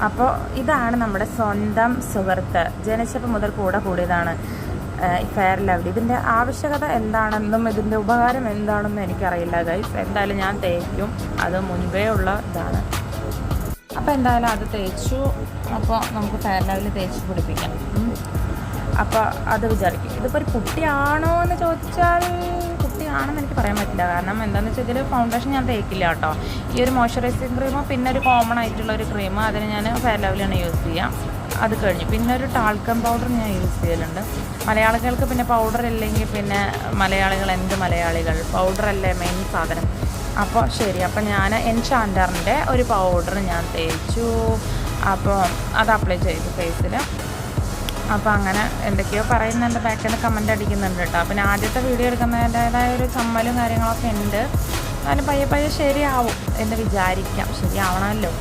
അപ്പോൾ ഇതാണ് നമ്മുടെ സ്വന്തം സുഹൃത്ത്, ജനിച്ചപ്പോൾ മുതൽ കൂടിയതാണ് ഫെയർ ലവ്ലി. ഇതിൻ്റെ ആവശ്യകത എന്താണെന്നും ഇതിൻ്റെ ഉപകാരം എന്താണെന്നും എനിക്കറിയില്ല ഗൈസ്. എന്തായാലും ഞാൻ തേക്കും, അത് മുൻപേ ഉള്ള ഇതാണ്. അപ്പോൾ എന്തായാലും അത് തേച്ചു. അപ്പോൾ നമുക്ക് ഫെയർ ലവ്ലി തേച്ച് പിടിപ്പിക്കാം. അപ്പോൾ അത് വിചാരിക്കും ഇതിപ്പോൾ ഒരു കുട്ടിയാണോ എന്ന് ചോദിച്ചാൽ കുട്ടിയാണെന്ന് എനിക്ക് പറയാൻ പറ്റില്ല. കാരണം എന്താണെന്ന് വെച്ചാൽ ഇതിൽ ഫൗണ്ടേഷൻ ഞാൻ തേക്കില്ല കേട്ടോ. ഈ ഒരു മോയ്സ്ചറൈസിങ് ക്രീമോ പിന്നെ ഒരു കോമൺ ആയിട്ടുള്ള ഒരു ക്രീമോ അതിന് ഞാൻ ഫെയർ ലവ്ലിയാണ് യൂസ് ചെയ്യുക. അത് കഴിഞ്ഞു പിന്നെ ഒരു ടാൽക്കം പൗഡർ ഞാൻ യൂസ് ചെയ്യലുണ്ട്. മലയാളികൾക്ക് പിന്നെ പൗഡർ ഇല്ലെങ്കിൽ പിന്നെ മലയാളികൾ എന്ത് മലയാളികൾ, പൗഡറല്ലേ മെയിൻ സാധനം. അപ്പോൾ ശരി, അപ്പോൾ ഞാൻ എൻചാൻഡറിൻ്റെ ഒരു പൗഡർ ഞാൻ തേച്ചു. അപ്പോൾ അത് അപ്ലൈ ചെയ്തു ഫേസിൽ. അപ്പോൾ അങ്ങനെ എന്തൊക്കെയോ പറയുന്നുണ്ട്, ബാക്കിൽ നിന്ന് കമൻ്റ് അടിക്കുന്നുണ്ട് കേട്ടോ. പിന്നെ ആദ്യത്തെ വീഡിയോ എടുക്കുന്നതിൻ്റേതായ ഒരു ചമ്മലും കാര്യങ്ങളൊക്കെ ഉണ്ട്. എന്നാലും പയ്യെ ശരിയാവും എന്ന് വിചാരിക്കാം. ശരിയാവണമല്ലോ.